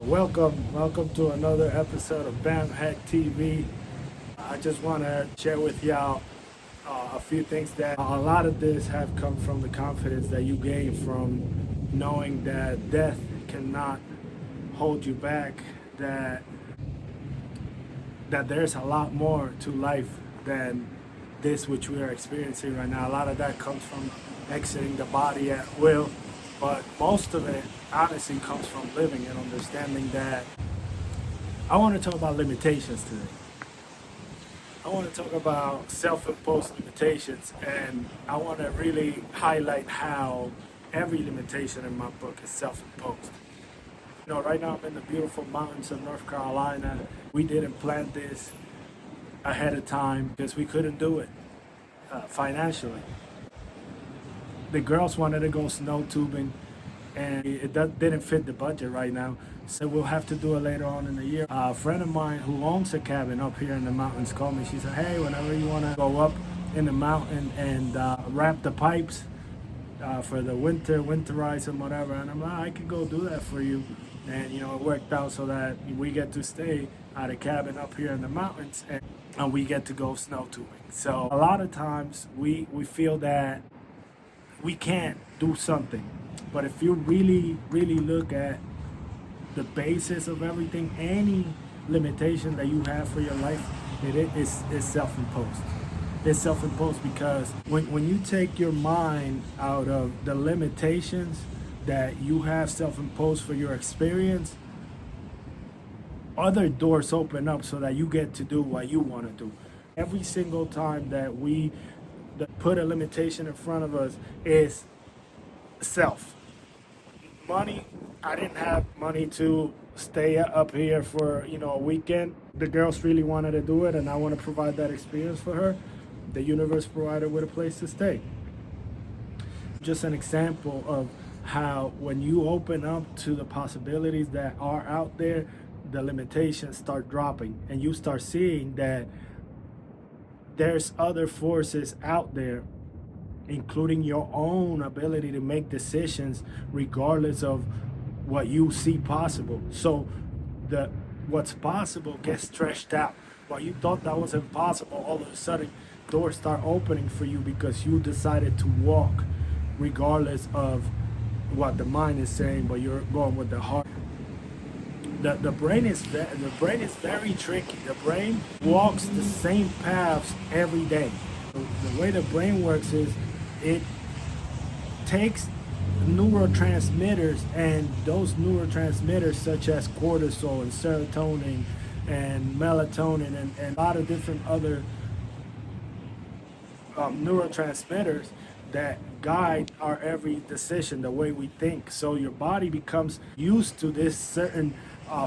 Welcome to another episode of Bamhek TV. I just want to share with y'all a few things that a lot of this have come from the confidence that you gain from knowing that death cannot hold you back, that there's a lot more to life than this which we are experiencing right now. A lot of that comes from exiting the body at will, but most of it honestly comes from living and understanding that. I want to talk about limitations today. I want to talk about self-imposed limitations, and I want to really highlight how every limitation in my book is self-imposed. You know, right now I'm in the beautiful mountains of North Carolina. We didn't plan this ahead of time because we couldn't do it financially. The girls wanted to go snow tubing, and it didn't fit the budget right now, so we'll have to do it later on in the year. A friend of mine who owns a cabin up here in the mountains called me. She said, hey, whenever you want to go up in the mountain and wrap the pipes for the winterize and whatever, and I'm like, I could go do that for you. And you know, it worked out so that we get to stay at a cabin up here in the mountains, and we get to go snow tubing. So a lot of times we feel that we can't do something. But if you really look at the basis of everything, any limitation that you have for your life, it is self-imposed. It's self-imposed because when you take your mind out of the limitations that you have self-imposed for your experience, other doors open up so that you get to do what you want to do. Every single time that we put a limitation in front of us is self. Money, I didn't have money to stay up here for a weekend. The girls really wanted to do it, and I want to provide that experience for her. The universe provided with a place to stay. Just an example of how when you open up to the possibilities that are out there, the limitations start dropping, and you start seeing that there's other forces out there, including your own ability to make decisions regardless of what you see possible. So what's possible gets stretched out. What you thought that was impossible, all of a sudden doors start opening for you because you decided to walk regardless of what the mind is saying, but you're going with the heart. The brain is very tricky. The brain walks the same paths every day. The way the brain works is it takes neurotransmitters, and those neurotransmitters such as cortisol and serotonin and melatonin and a lot of different other neurotransmitters that guide our every decision, the way we think. So your body becomes used to this certain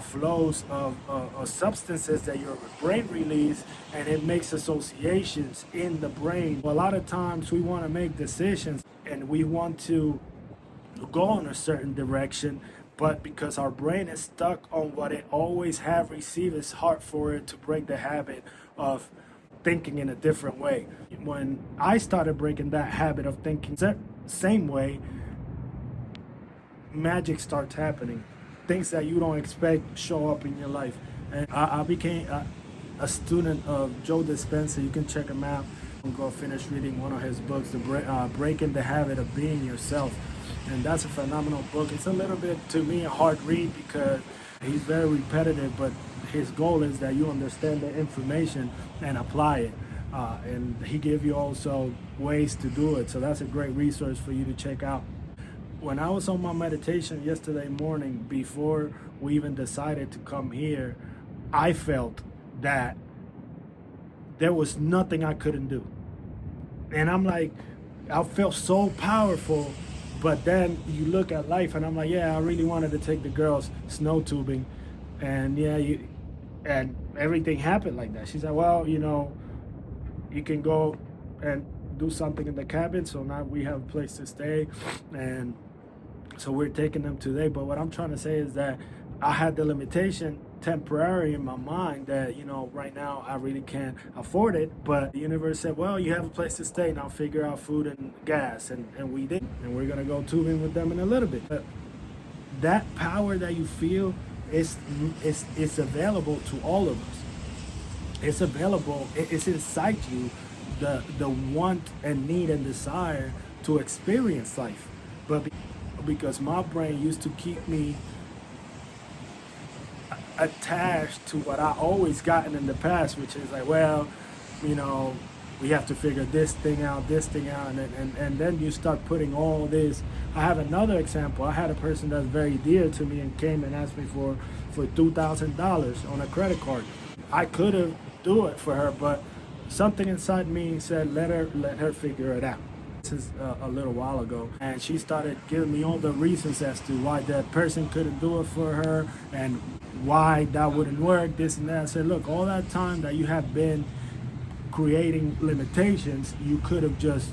flows of substances that your brain releases, and it makes associations in the brain. A lot of times we want to make decisions and we want to go in a certain direction, but because our brain is stuck on what it always have received, it's hard for it to break the habit of thinking in a different way. When I started breaking that habit of thinking same way, magic starts happening. Things that you don't expect show up in your life. And I became a student of Joe Dispenza. You can check him out. I'm going to finish reading one of his books, Breaking the Habit of Being Yourself. And that's a phenomenal book. It's a little bit, to me, a hard read because he's very repetitive, but his goal is that you understand the information and apply it. And he gives you also ways to do it. So that's a great resource for you to check out. When I was on my meditation yesterday morning, before we even decided to come here, I felt that there was nothing I couldn't do. And I'm like, I felt so powerful. But then you look at life and I'm like, yeah, I really wanted to take the girls snow tubing. And and everything happened like that. She said, well, you can go and do something in the cabin. So now we have a place to stay. And so we're taking them today. But what I'm trying to say is that I had the limitation temporary in my mind that, right now I really can't afford it. But the universe said, well, you have a place to stay. Now figure out food and gas. And we did. And we're going to go tubing with them in a little bit. But that power that you feel It's it's available to all of us. It's available. It's inside you, the want and need and desire to experience life. But because my brain used to keep me attached to what I always gotten in the past, which is like, well, you know, we have to figure this thing out, and then you start putting all this. I have another example. I had a person that's very dear to me and came and asked me for $2,000 on a credit card. I could have do it for her, but something inside me said, let her figure it out. This is a little while ago, and she started giving me all the reasons as to why that person couldn't do it for her and why that wouldn't work, this and that. I said, look, all that time that you have been creating limitations, you could have just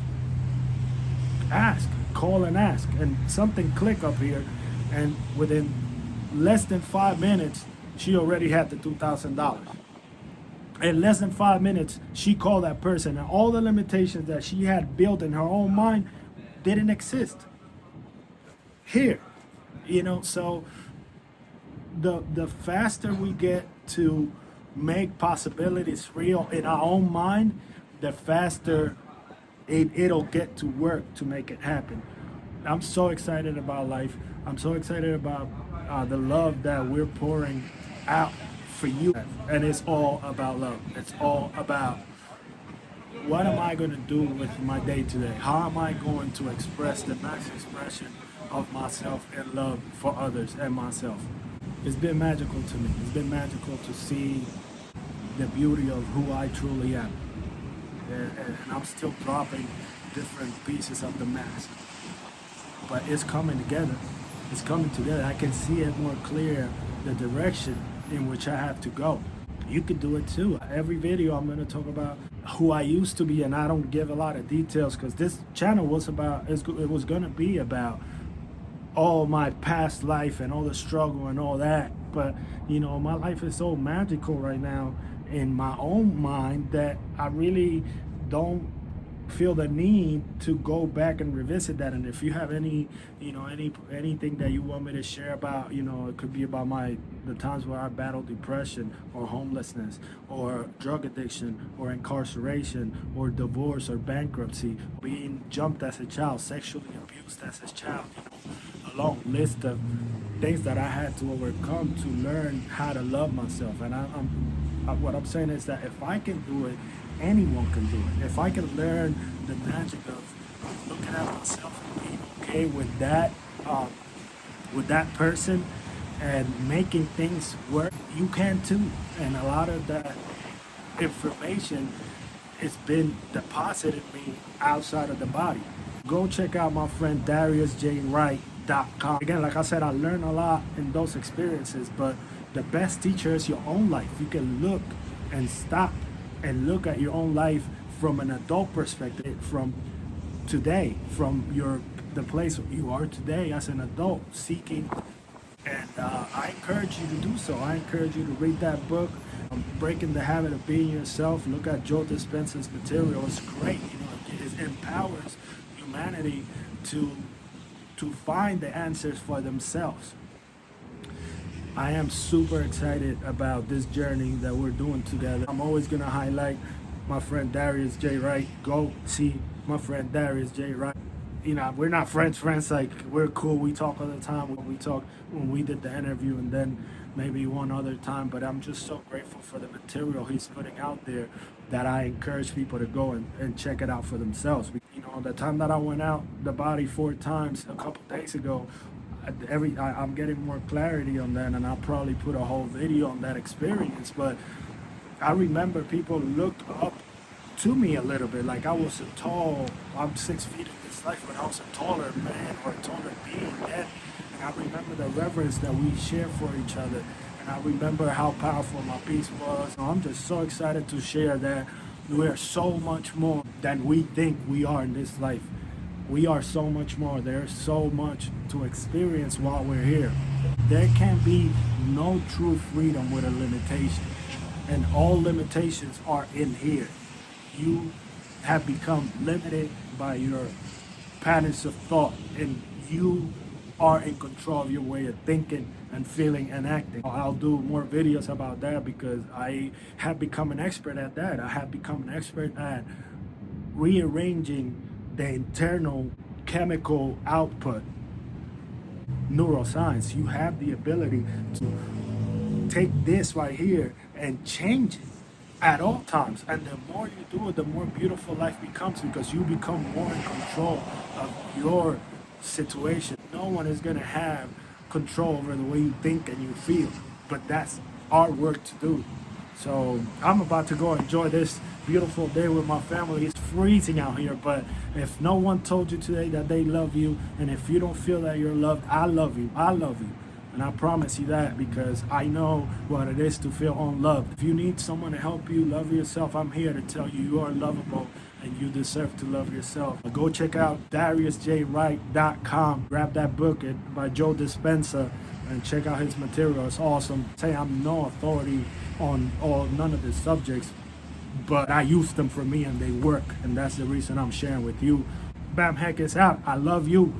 call and ask, and something click up here, and within less than 5 minutes, she already had the $2,000. In less than 5 minutes, she called that person, and all the limitations that she had built in her own mind didn't exist here. You know, so the faster we get to make possibilities real in our own mind, the faster it'll get to work to make it happen. I'm so excited about life. I'm so excited about the love that we're pouring out for you. And it's all about love. It's all about, what am I going to do with my day today? How am I going to express the max expression of myself in love for others and myself? It's been magical to me. It's been magical to see the beauty of who I truly am. And I'm still dropping different pieces of the mask. But it's coming together. It's coming together. I can see it more clear, the direction in which I have to go. You could do it too. Every video I'm going to talk about who I used to be, and I don't give a lot of details because this channel was about, it was going to be about all my past life and all the struggle and all that. But you know, my life is so magical right now in my own mind that I really don't feel the need to go back and revisit that. And if you have any, you know, anything that you want me to share about, you know, it could be about the times where I battled depression or homelessness or drug addiction or incarceration or divorce or bankruptcy, being jumped as a child, sexually abused as a child, you know, a long list of things that I had to overcome to learn how to love myself. And what I'm saying is that if I can do it, anyone can do it. If I can learn the magic of looking at myself and being okay with that person and making things work, you can too. And a lot of that information has been deposited in me outside of the body. Go check out my friend DariusJWright.com. Again, like I said, I learned a lot in those experiences, but the best teacher is your own life. You can look and stop and look at your own life from an adult perspective, from today, from the place you are today as an adult seeking. And I encourage you to do so. I encourage you to read that book, Breaking the Habit of Being Yourself. Look at Joe Dispenza's material. It's great. You know, it empowers humanity to find the answers for themselves. I am super excited about this journey that we're doing together. I'm always going to highlight my friend Darius J. Wright. Go see my friend Darius J. Wright. You know, we're not friends, like we're cool. We talk all the time. We talk when we did the interview and then maybe one other time. But I'm just so grateful for the material he's putting out there that I encourage people to go and check it out for themselves. You know, the time that I went out the body 4 times a couple days ago, I'm getting more clarity on that, and I'll probably put a whole video on that experience. But I remember people looked up to me a little bit, like I was I'm 6 feet in this life, but I was a taller man or a taller being then. And I remember the reverence that we share for each other, and I remember how powerful my peace was. I'm just so excited to share that we are so much more than we think we are in this life. We are so much more. There's so much to experience while we're here. There can be no true freedom with a limitation. And all limitations are in here. You have become limited by your patterns of thought, and you are in control of your way of thinking and feeling and acting. I'll do more videos about that because I have become an expert at that. I have become an expert at rearranging the internal chemical output. Neuroscience, you have the ability to take this right here and change it at all times. And the more you do it, the more beautiful life becomes, because you become more in control of your situation. No one is going to have control over the way you think and you feel, but that's our work to do. So I'm about to go enjoy this beautiful day with my family. It's freezing out here, but if no one told you today that they love you, and if you don't feel that you're loved, I love you. I love you. And I promise you that, because I know what it is to feel unloved. If you need someone to help you love yourself, I'm here to tell you you are lovable and you deserve to love yourself. Go check out DariusJWright.com. Grab that book by Joe Dispenza and check out his material. It's awesome. Say I'm no authority on none of the subjects, but I use them for me and they work. And that's the reason I'm sharing with you. Bamhek is out. I love you.